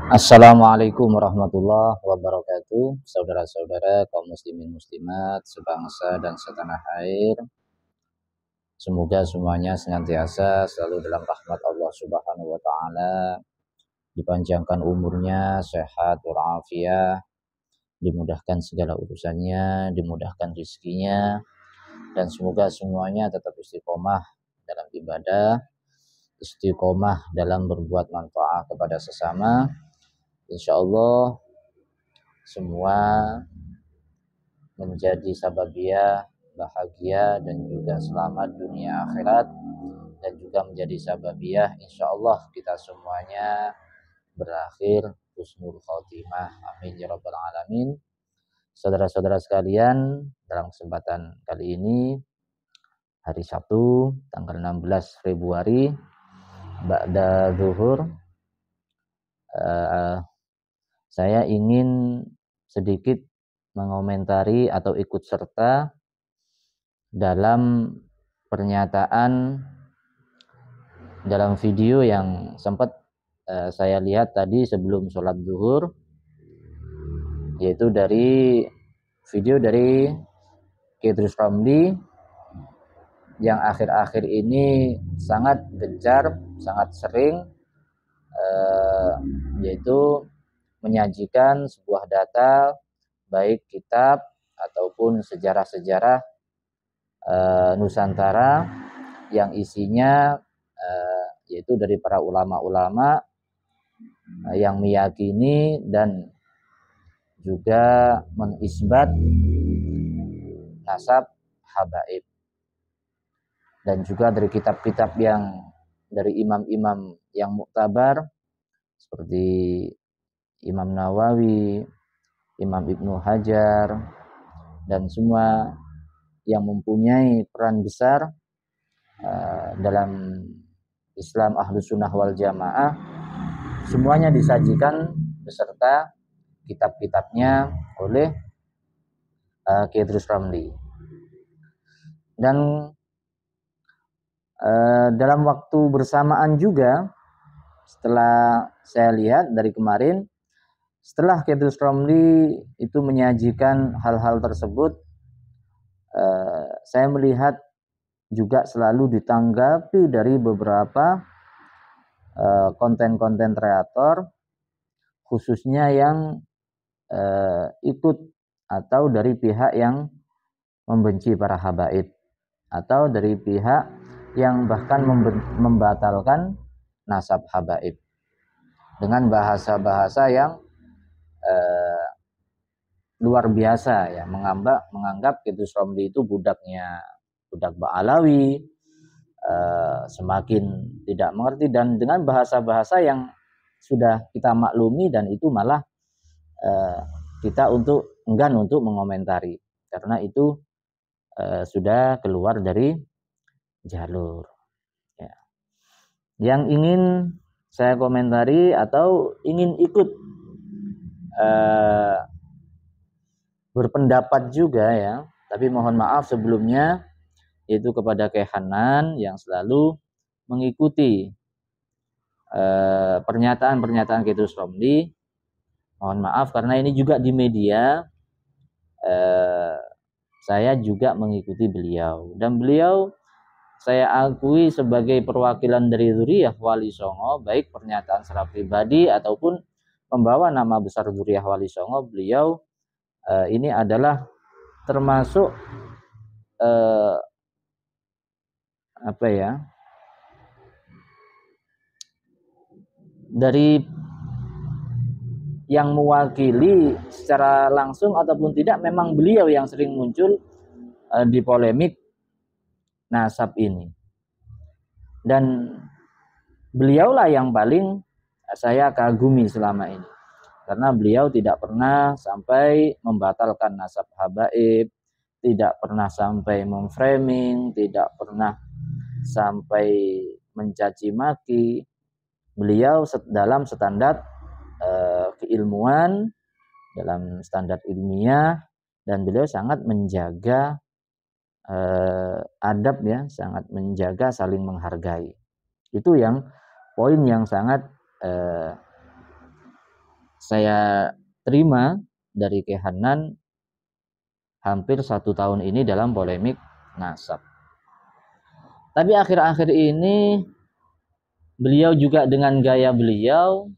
Assalamualaikum warahmatullahi wabarakatuh. Saudara-saudara kaum muslimin muslimat sebangsa dan setanah air, semoga semuanya senantiasa selalu dalam rahmat Allah Subhanahu wa taala, dipanjangkan umurnya, sehat walafiat, dimudahkan segala urusannya, dimudahkan rezekinya, dan semoga semuanya tetap istiqomah dalam ibadah, istiqomah dalam berbuat manfaat kepada sesama. Insyaallah semua menjadi sababiyah bahagia dan juga selamat dunia akhirat, dan juga menjadi sababiyah insyaallah kita semuanya berakhir husnul khotimah. Amin ya rabbal alamin. Saudara-saudara sekalian, dalam kesempatan kali ini hari Sabtu tanggal 16 Februari ba'da zuhur, saya ingin sedikit mengomentari atau ikut serta dalam pernyataan dalam video yang sempat saya lihat tadi sebelum sholat zuhur, yaitu dari video dari Idrus Ramli yang akhir-akhir ini sangat gencar, sangat sering, yaitu menyajikan sebuah data baik kitab ataupun sejarah-sejarah Nusantara yang isinya yaitu dari para ulama-ulama yang meyakini dan juga menisbat nasab habaib, dan juga dari kitab-kitab yang dari imam-imam yang muktabar seperti Imam Nawawi, Imam Ibnu Hajar, dan semua yang mempunyai peran besar dalam Islam Ahlus Sunnah wal Jamaah, semuanya disajikan beserta kitab-kitabnya oleh Idrus Ramli. Dan dalam waktu bersamaan juga, setelah saya lihat dari kemarin, setelah Idrus Ramli itu menyajikan hal-hal tersebut, saya melihat juga selalu ditanggapi dari beberapa konten-konten kreator, khususnya yang ikut atau dari pihak yang membenci para habaib, atau dari pihak yang bahkan membatalkan nasab habaib dengan bahasa-bahasa yang luar biasa ya, menganggap Idrus Ramli itu budak Ba'alawi, semakin tidak mengerti, dan dengan bahasa-bahasa yang sudah kita maklumi, dan itu malah kita enggan untuk mengomentari karena itu sudah keluar dari jalur ya. Yang ingin saya komentari atau ingin ikut berpendapat juga ya, tapi mohon maaf sebelumnya, yaitu kepada Kehanan yang selalu mengikuti pernyataan-pernyataan Idrus Ramli. Mohon maaf karena ini juga di media saya juga mengikuti beliau, dan beliau saya akui sebagai perwakilan dari Dzurriyyah Wali Songo, baik pernyataan secara pribadi ataupun membawa nama besar Dzurriyyah Wali Songo. Beliau ini adalah termasuk dari yang mewakili secara langsung ataupun tidak, memang beliau yang sering muncul di polemik nasab ini, dan beliaulah yang paling saya kagumi selama ini, karena beliau tidak pernah sampai membatalkan nasab habaib, tidak pernah sampai memframing, tidak pernah sampai mencaci maki. Beliau dalam standar keilmuan, dalam standar ilmiah, dan beliau sangat menjaga adab ya, sangat menjaga saling menghargai. Itu yang poin yang sangat saya terima dari Kiai Hanan hampir 1 tahun ini dalam polemik nasab. Tapi akhir-akhir ini beliau juga dengan gaya beliau,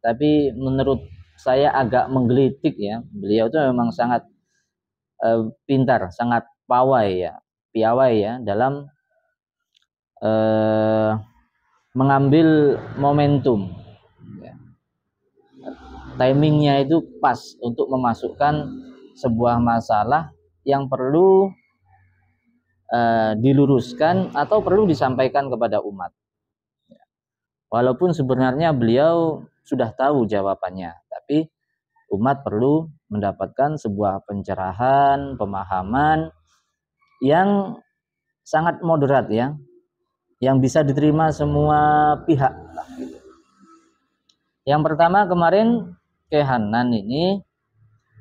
tapi menurut saya agak menggelitik ya. Beliau itu memang sangat pintar, sangat piawai ya dalam mengambil momentum. Timingnya itu pas untuk memasukkan sebuah masalah yang perlu diluruskan atau perlu disampaikan kepada umat. Walaupun sebenarnya beliau sudah tahu jawabannya, tapi umat perlu mendapatkan sebuah pencerahan, pemahaman yang sangat moderat ya, yang bisa diterima semua pihak. Yang pertama kemarin Kiai Hanan ini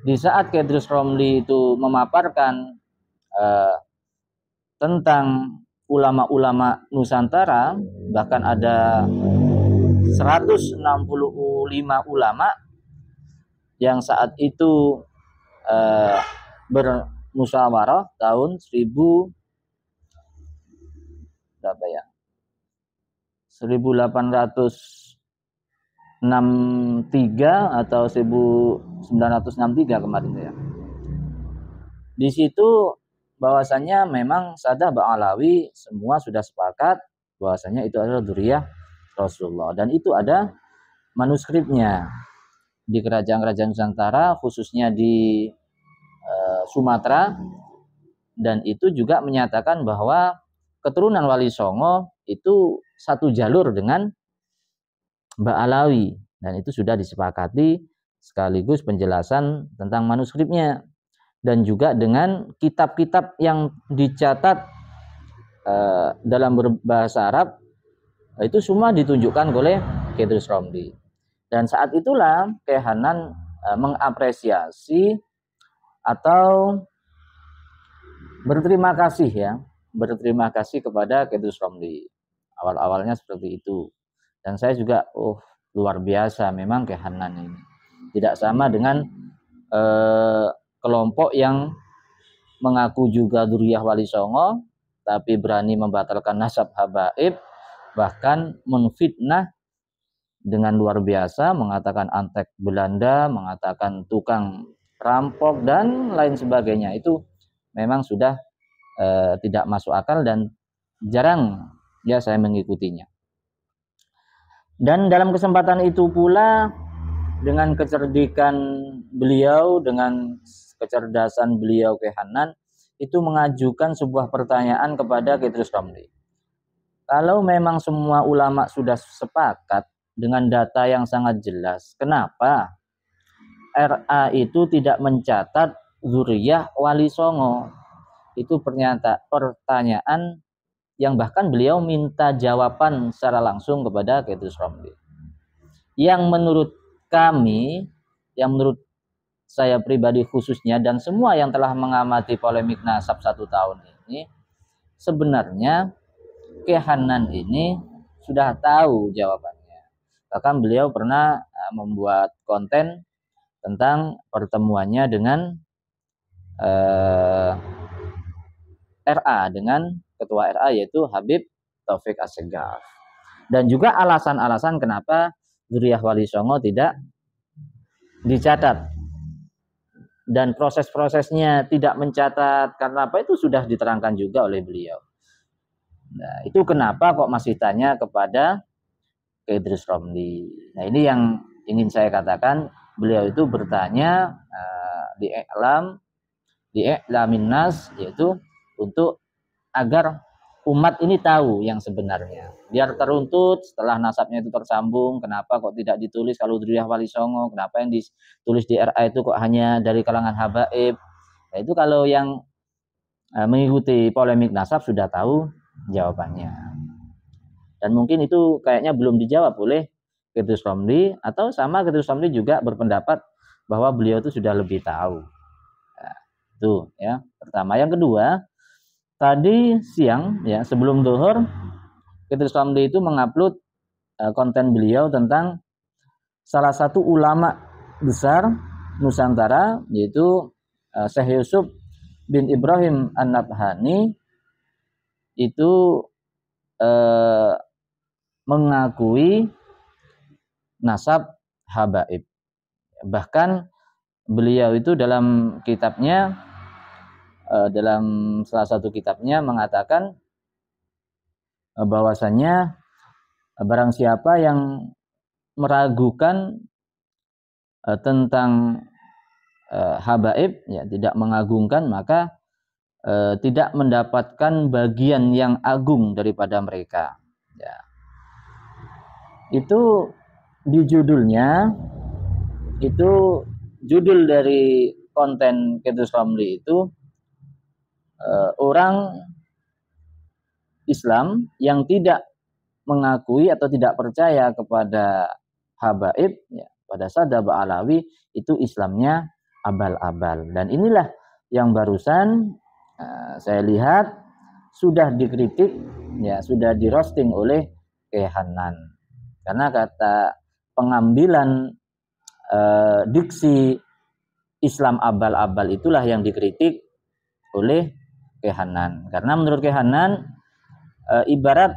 di saat Kiai Idrus Romli itu memaparkan tentang ulama-ulama Nusantara, bahkan ada 165 ulama yang saat itu bermusyawarah tahun 1863 atau 1963 kemarin ya. Di situ bahwasannya memang Sadah Ba'alawi semua sudah sepakat bahwasannya itu adalah dzurriyyah Rasulullah, dan itu ada manuskripnya di kerajaan-kerajaan Nusantara, khususnya di Sumatera, dan itu juga menyatakan bahwa keturunan Wali Songo itu satu jalur dengan Ba'alawi, dan itu sudah disepakati sekaligus penjelasan tentang manuskripnya dan juga dengan kitab-kitab yang dicatat dalam berbahasa Arab, itu semua ditunjukkan oleh Kiai Idrus Romli. Dan saat itulah Kiai Hanan mengapresiasi atau berterima kasih kepada Kiai Idrus Romli. Awal-awalnya seperti itu. Dan saya juga luar biasa memang Kiai Hanan ini. Tidak sama dengan kelompok yang mengaku juga dzurriyyah Wali Songo tapi berani membatalkan nasab habaib, bahkan menfitnah dengan luar biasa, mengatakan antek Belanda, mengatakan tukang rampok dan lain sebagainya. Itu memang sudah tidak masuk akal dan jarang ya saya mengikutinya. Dan dalam kesempatan itu pula, dengan kecerdikan beliau, dengan kecerdasan beliau Kiai Hanan, itu mengajukan sebuah pertanyaan kepada Kiai Idrus Romli. Kalau memang semua ulama sudah sepakat dengan data yang sangat jelas, kenapa RA itu tidak mencatat dzurriyyah Wali Songo? Itu pertanyaan yang bahkan beliau minta jawaban secara langsung kepada Kiai Idrus Romli. Yang menurut kami, yang menurut saya pribadi khususnya dan semua yang telah mengamati polemik nasab 1 tahun ini, sebenarnya Kiai Hanan ini sudah tahu jawabannya. Bahkan beliau pernah membuat konten tentang pertemuannya dengan RA, dengan ketua RA yaitu Habib Taufik Assegaf. Dan juga alasan-alasan kenapa dzurriyyah Wali Songo tidak dicatat dan proses-prosesnya tidak mencatat karena apa, itu sudah diterangkan juga oleh beliau. Nah, itu kenapa kok masih tanya kepada Kiai Idrus Romli. Nah, ini yang ingin saya katakan, beliau itu bertanya di i'lamin nas, yaitu untuk agar umat ini tahu yang sebenarnya, biar teruntut setelah nasabnya itu tersambung. Kenapa kok tidak ditulis kalau dzurriyyah Wali Songo? Kenapa yang ditulis di RA itu kok hanya dari kalangan habaib? Nah, itu kalau yang mengikuti polemik nasab sudah tahu jawabannya. Dan mungkin itu kayaknya belum dijawab oleh Kiai Idrus Romli, atau sama Kiai Idrus Romli juga berpendapat bahwa beliau itu sudah lebih tahu. Nah, itu ya pertama. Yang kedua, tadi siang ya sebelum zuhur, Kiai Idrus Romli itu mengupload konten beliau tentang salah satu ulama besar Nusantara, yaitu Syekh Yusuf bin Ibrahim An-Nabhani itu mengakui nasab habaib. Bahkan beliau itu dalam kitabnya, dalam salah satu kitabnya mengatakan bahwasannya barang siapa yang meragukan tentang habaib, ya, tidak mengagungkan, maka tidak mendapatkan bagian yang agung daripada mereka. Ya. Itu di judulnya, itu judul dari konten Kedus Ramli itu orang Islam yang tidak mengakui atau tidak percaya kepada habaib, ya, pada Sadab Alawi, itu Islamnya abal-abal. Dan inilah yang barusan saya lihat sudah dikritik, ya, sudah di roasting oleh Kehanan, karena kata pengambilan diksi Islam abal-abal itulah yang dikritik oleh Kehanan. Karena menurut Kehanan ibarat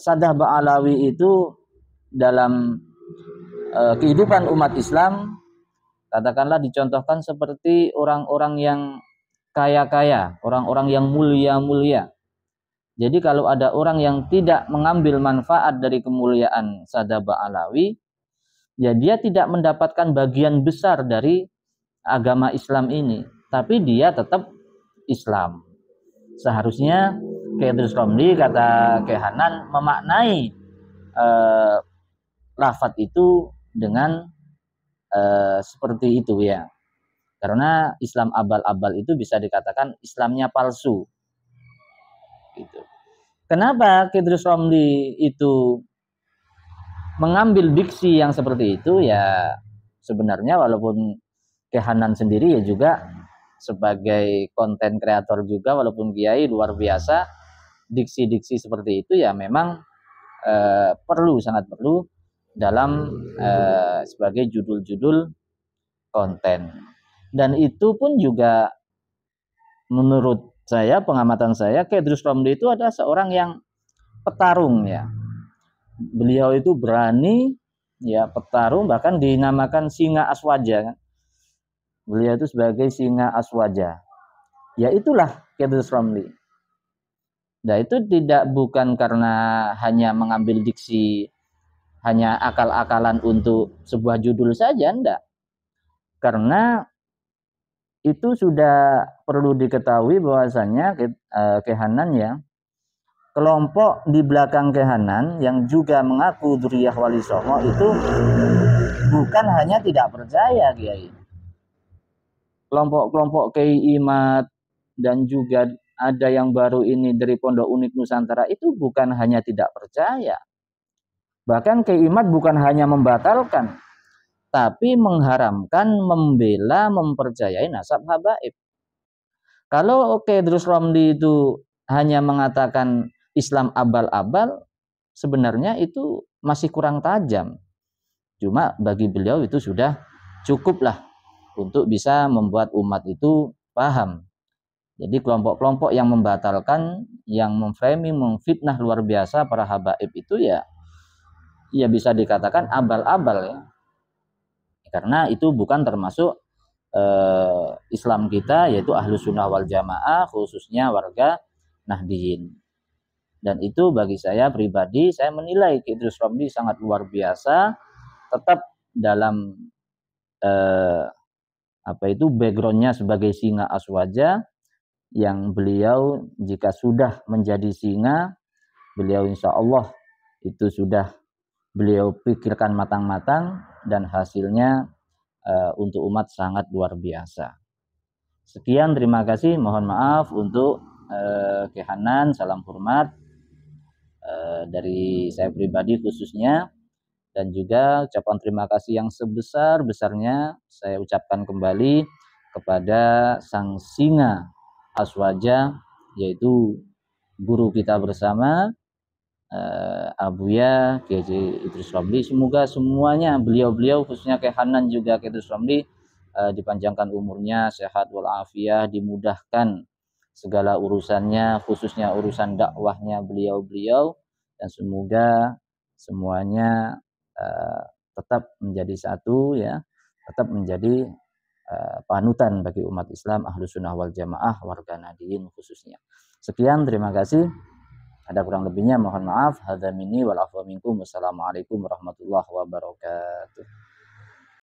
Sadab Alawi itu dalam kehidupan umat Islam, katakanlah dicontohkan seperti orang-orang yang kaya-kaya, orang-orang yang mulia-mulia. Jadi kalau ada orang yang tidak mengambil manfaat dari kemuliaan Sadab Alawi, ya dia tidak mendapatkan bagian besar dari agama Islam ini, tapi dia tetap Islam. Seharusnya Kedus Romli, kata Kehanan, memaknai lafaz itu dengan seperti itu, ya. Karena Islam abal-abal itu bisa dikatakan Islamnya palsu. Gitu. Kenapa Kedus Romli itu mengambil diksi yang seperti itu? Ya sebenarnya walaupun Kehanan sendiri ya juga sebagai konten kreator juga, walaupun kiai luar biasa, diksi-diksi seperti itu ya memang perlu, sangat perlu dalam sebagai judul-judul konten. Dan itu pun juga menurut saya, pengamatan saya, Kedus Romli itu adalah seorang yang petarung, ya. Beliau itu berani, ya, petarung, bahkan dinamakan singa aswaja. Beliau itu sebagai singa aswaja. Ya itulah Kedus Romli. Nah itu bukan karena hanya mengambil diksi, hanya akal-akalan untuk sebuah judul saja, enggak. Karena itu sudah perlu diketahui bahwasannya Kehanan, ya, kelompok di belakang Kehanan yang juga mengaku Dzurriyyah Wali Songo itu bukan hanya tidak percaya, Kiai. Kelompok-kelompok Kiai Imad dan juga ada yang baru ini dari Pondok Unik Nusantara itu bukan hanya tidak percaya. Bahkan Kiai Imad bukan hanya membatalkan, tapi mengharamkan, membela, mempercayai nasab habaib. Kalau Kedus Romli itu hanya mengatakan Islam abal-abal, sebenarnya itu masih kurang tajam. Cuma bagi beliau itu sudah cukuplah untuk bisa membuat umat itu paham. Jadi kelompok-kelompok yang membatalkan, yang memframing, memfitnah luar biasa para habaib itu ya bisa dikatakan abal-abal, ya. Karena itu bukan termasuk Islam kita, yaitu Ahlus Sunnah wal Jamaah, khususnya warga Nahdliyin. Dan itu bagi saya pribadi, saya menilai Kedus Romli sangat luar biasa, tetap dalam backgroundnya sebagai singa aswaja, yang beliau jika sudah menjadi singa, beliau insya Allah itu sudah beliau pikirkan matang-matang, dan hasilnya untuk umat sangat luar biasa. Sekian, terima kasih, mohon maaf untuk Kehanan, salam hormat dari saya pribadi khususnya, dan juga ucapan terima kasih yang sebesar-besarnya saya ucapkan kembali kepada sang singa aswaja, yaitu guru kita bersama, Abuya Kiai Haji Idrus Ramli, semoga semuanya beliau-beliau khususnya Kiai Hanan juga Kiai Idrus Ramli dipanjangkan umurnya, sehat walafiat, dimudahkan segala urusannya, khususnya urusan dakwahnya beliau-beliau, dan semoga semuanya tetap menjadi satu ya, tetap menjadi panutan bagi umat Islam Ahlus Sunnah wal Jamaah warga Nahdien khususnya. Sekian, terima kasih. Ada kurang lebihnya mohon maaf. Hadza minni wal afwa minkum. Wassalamualaikum warahmatullahi wabarakatuh.